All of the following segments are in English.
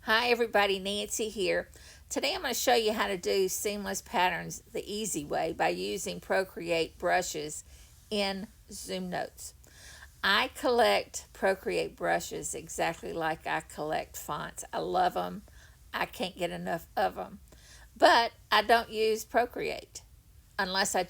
Hi everybody, Nancy here. Today I'm going to show you how to do seamless patterns the easy way by using Procreate brushes in Zoom Notes. I collect Procreate brushes exactly like I collect fonts. I love them. I can't get enough of them. But I don't use Procreate unless I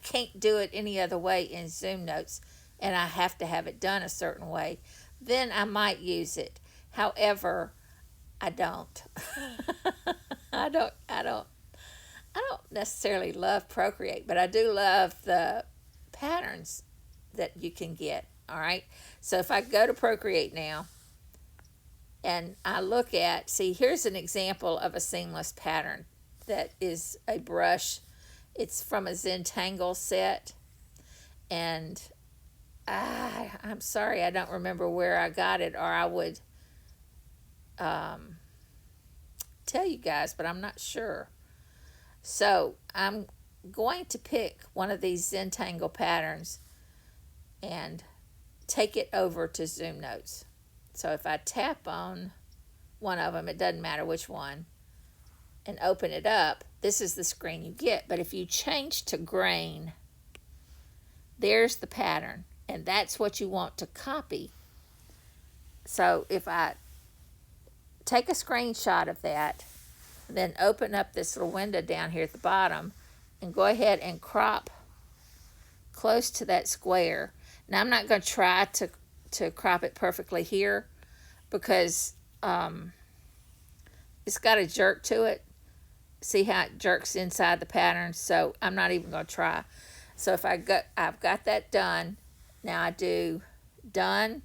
can't do it any other way in Zoom Notes and I have to have it done a certain way. Then I might use it. However, I don't. I don't. I don't. I don't necessarily love Procreate, but I do love the patterns that you can get. All right. So if I go to Procreate now and I look at, see, here's an example of a seamless pattern that is a brush. It's from a Zentangle set, and I'm sorry, I don't remember where I got it, or I would um, tell you guys, but I'm not sure. So I'm going to pick one of these Zentangle patterns and take it over to Zoom Notes. So if I tap on one of them, it doesn't matter which one, and open it up, this is the screen you get. But if you change to grain, there's the pattern, and that's what you want to copy. So if I take a screenshot of that, then open up this little window down here at the bottom and go ahead and crop close to that square. Now I'm not going to try to crop it perfectly here because it's got a jerk to it. See how it jerks inside the pattern? So I'm not even going to try. So if I've got that done, now I do done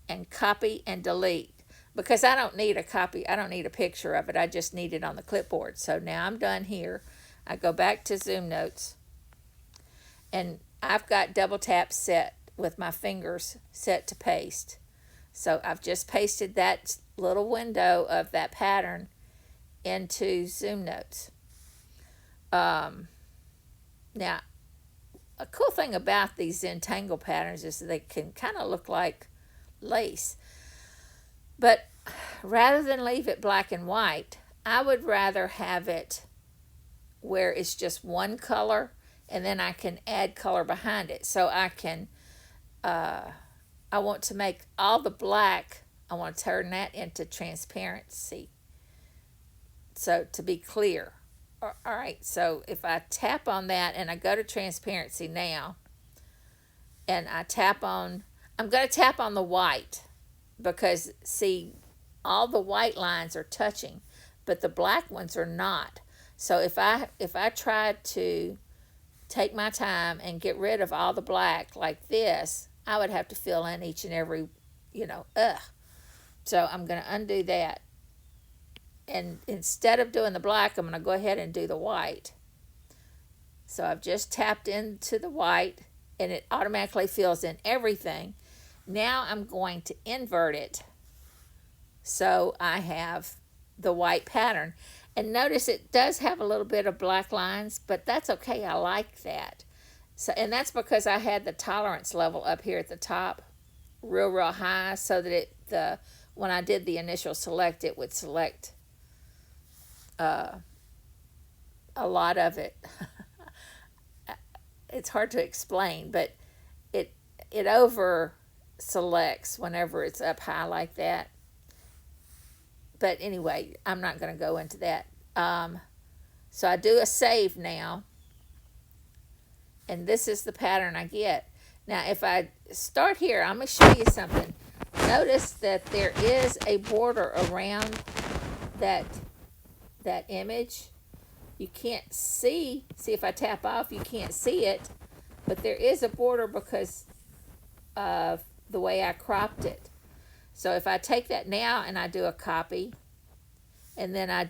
and copy and delete, because I don't need a copy. I don't need a picture of it. I just need it on the clipboard. So now I'm done here. I go back to Zoom Notes, and I've got double tap set with my fingers set to paste. So I've just pasted that little window of that pattern into Zoom Notes. Now, a cool thing about these Zentangle patterns is that they can kind of look like lace. But rather than leave it black and white, I would rather have it where it's just one color, and then I can add color behind it. So I want to make all the black, I want to turn that into transparency. So to be clear. All right, so if I tap on that and I go to transparency now, and I tap on, I'm going to tap on the white, because see, all the white lines are touching, but the black ones are not. So if I tried to take my time and get rid of all the black like this, I would have to fill in each and every, So I'm going to undo that. And instead of doing the black, I'm going to go ahead and do the white. So I've just tapped into the white, and it automatically fills in everything. Now I'm going to invert it so I have the white pattern. And notice it does have a little bit of black lines, but that's okay. I like that. So, and that's because I had the tolerance level up here at the top real high, so that when I did the initial select, it would select a lot of it. It's hard to explain, but it over selects whenever it's up high like that. But anyway, I'm not going to go into that. So I do a save now, and this is the pattern I get. Now if I start here, I'm going to show you something. Notice that there is a border around that image. You can't see if I tap off, you can't see it, but there is a border because of the way I cropped it. So if I take that now and I do a copy, and then I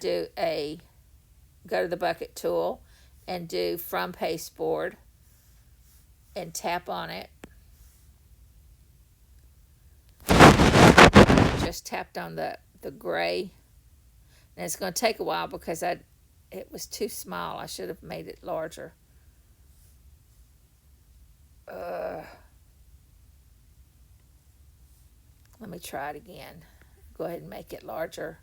go to the bucket tool and do from pasteboard and tap on it. Just tapped on the gray, and it's going to take a while because it was too small. I should have made it larger. Let me try it again. go ahead and make it larger.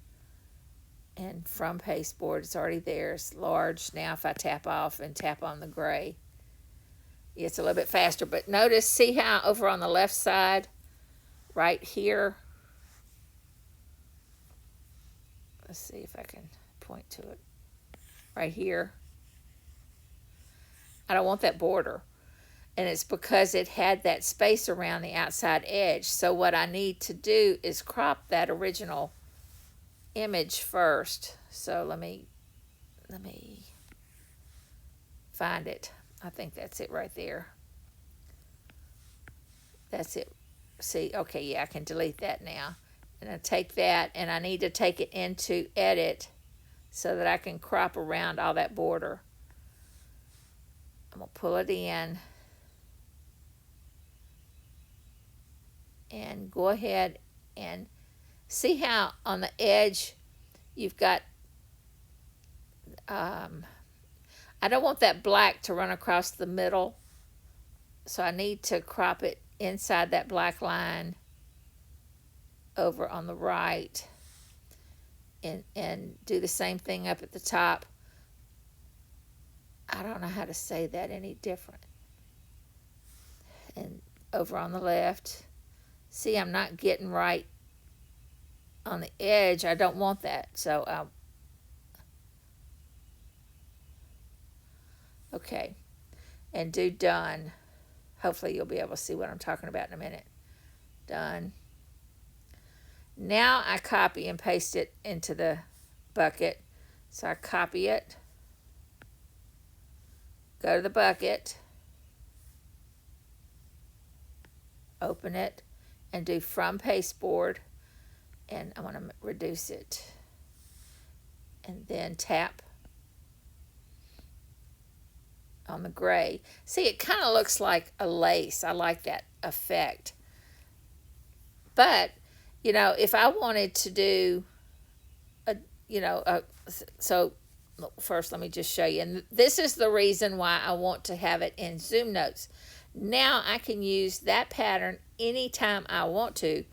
And from pasteboard, it's already there. It's large. Now if I tap off and tap on the gray, it's a little bit faster. But notice, see how over on the left side, right here, let's see if I can point to it. Right here, I don't want that border. And it's because it had that space around the outside edge. So what I need to do is crop that original image first. So let me find it. I think that's it right there. That's it. See, okay, yeah, I can delete that now. And I take that, and I need to take it into edit so that I can crop around all that border. I'm going to pull it in and go ahead and see how on the edge you've got, I don't want that black to run across the middle, so I need to crop it inside that black line over on the right, and do the same thing up at the top. I don't know how to say that any different. And over on the left, see, I'm not getting right on the edge. I don't want that, so okay, and do done. Hopefully you'll be able to see what I'm talking about in a minute. Done. Now I copy and paste it into the bucket. So I copy it, go to the bucket, open it, and do from pasteboard, and I want to reduce it, and then tap on the gray. See, it kind of looks like a lace. I like that effect. But, you know, if I wanted to do so first let me just show you. And this is the reason why I want to have it in Zoom Notes. Now I can use that pattern anytime I want to.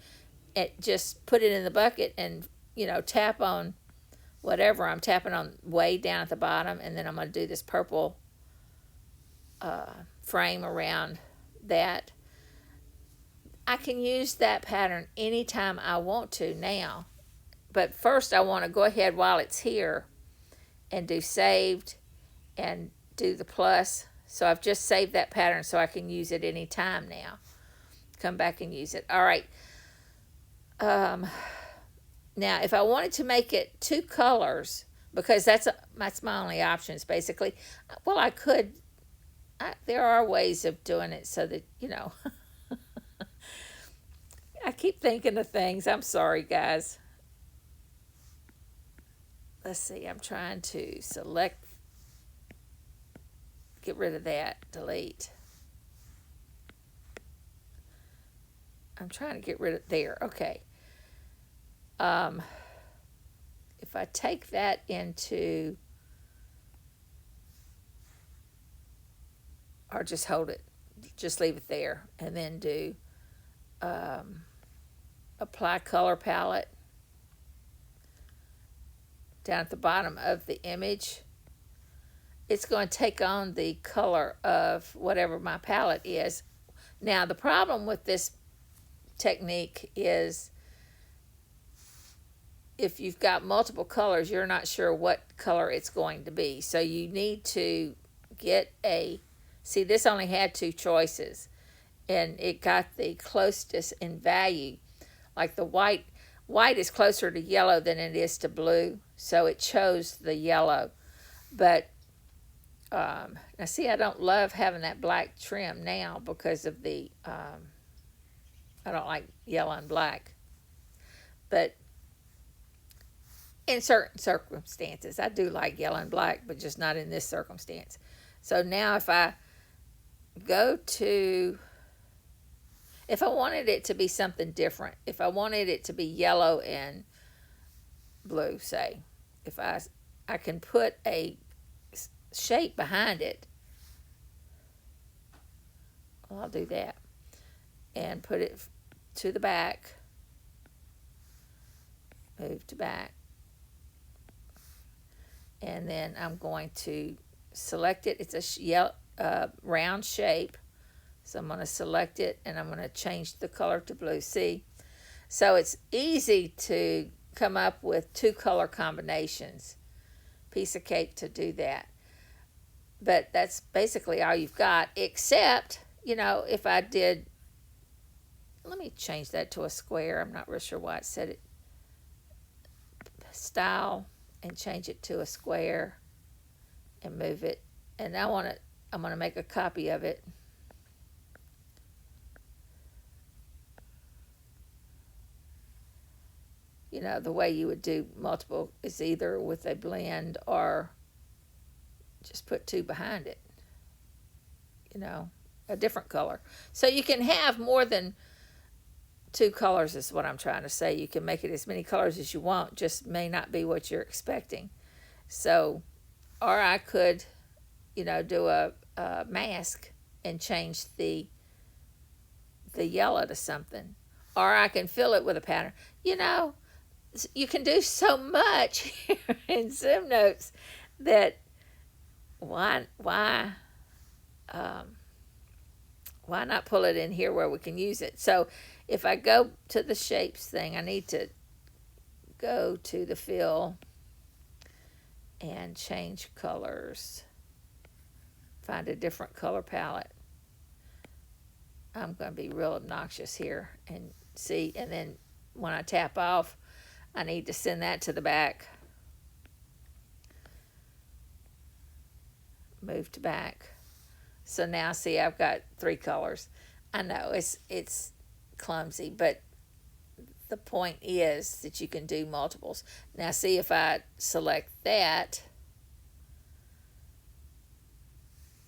Just put it in the bucket and, tap on whatever. I'm tapping on way down at the bottom, and then I'm going to do this purple frame around that. I can use that pattern anytime I want to now. But first I want to go ahead while it's here and do saved and do the plus. So I've just saved that pattern so I can use it anytime now. Come back and use it. All right. Now, if I wanted to make it two colors, because that's my only options, basically. Well, I could. There are ways of doing it so that, I keep thinking of things. I'm sorry, guys. Let's see. I'm trying to select, get rid of that, delete. I'm trying to get rid of there. Okay. If I take that into, or just hold it, just leave it there, and then do apply color palette down at the bottom of the image. It's going to take on the color of whatever my palette is. Now, the problem with this technique is if you've got multiple colors, you're not sure what color it's going to be. So you need to get see, this only had two choices, and it got the closest in value. Like the white is closer to yellow than it is to blue, so it chose the yellow. But now see, I don't love having that black trim now because of the I don't like yellow and black. But in certain circumstances, I do like yellow and black, but just not in this circumstance. So now if I go to, if I wanted it to be something different, if I wanted it to be yellow and blue, say, if I can put a shape behind it, well, I'll do that, and put it to the back, move to back, and then I'm going to select it. It's a round shape, so I'm going to select it and I'm going to change the color to blue. See, so it's easy to come up with two color combinations. Piece of cake to do that. But that's basically all you've got, except, if I did, let me change that to a square. I'm not real sure why it said it. Style, and change it to a square and move it. And I'm going to make a copy of it. The way you would do multiple is either with a blend or just put two behind it, a different color. So you can have more than two colors is what I'm trying to say. You can make it as many colors as you want, just may not be what you're expecting. So, or I could, do a mask and change the yellow to something. Or I can fill it with a pattern. You can do so much here in Zoom Notes that why not pull it in here where we can use it? So if I go to the shapes thing, I need to go to the fill and change colors. Find a different color palette. I'm going to be real obnoxious here and see, and then when I tap off, I need to send that to the back. Move to back. So now see, I've got three colors. I know it's clumsy, but the point is that you can do multiples. Now see, if I select that,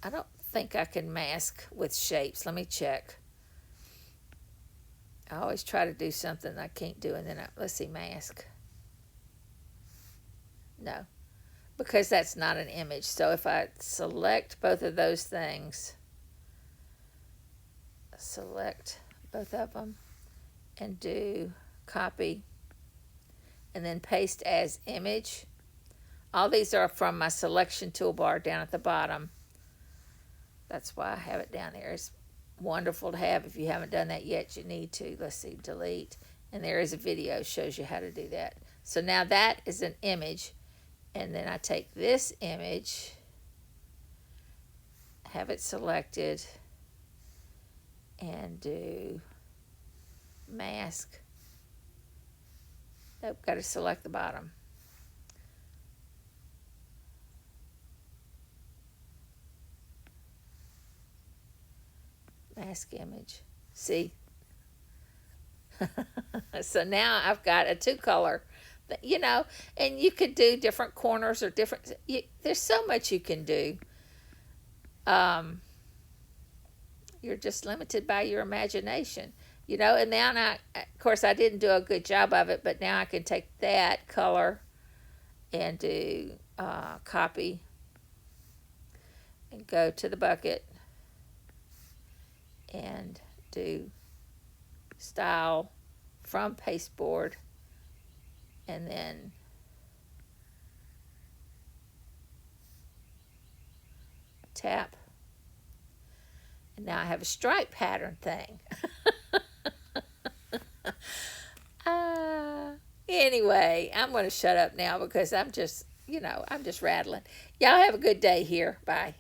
I don't think I can mask with shapes. Let me check. I always try to do something I can't do, and then let's see, mask. No, because that's not an image. So if I select both of those things, select both of them and do copy and then paste as image. All these are from my selection toolbar down at the bottom. That's why I have it down there. It's wonderful to have. If you haven't done that yet, you need to. Let's see, delete. And there is a video shows you how to do that. So now that is an image. And then I take this image, have it selected, and do mask. Nope, got to select the bottom. Mask image. See? So now I've got a two color, and you could do different corners or different, there's so much you can do. You're just limited by your imagination, and now of course I didn't do a good job of it, but now I can take that color and do copy and go to the bucket and do style from pasteboard, and then tap, and now I have a stripe pattern thing. Anyway, I'm going to shut up now because I'm just rattling. Y'all have a good day here. Bye.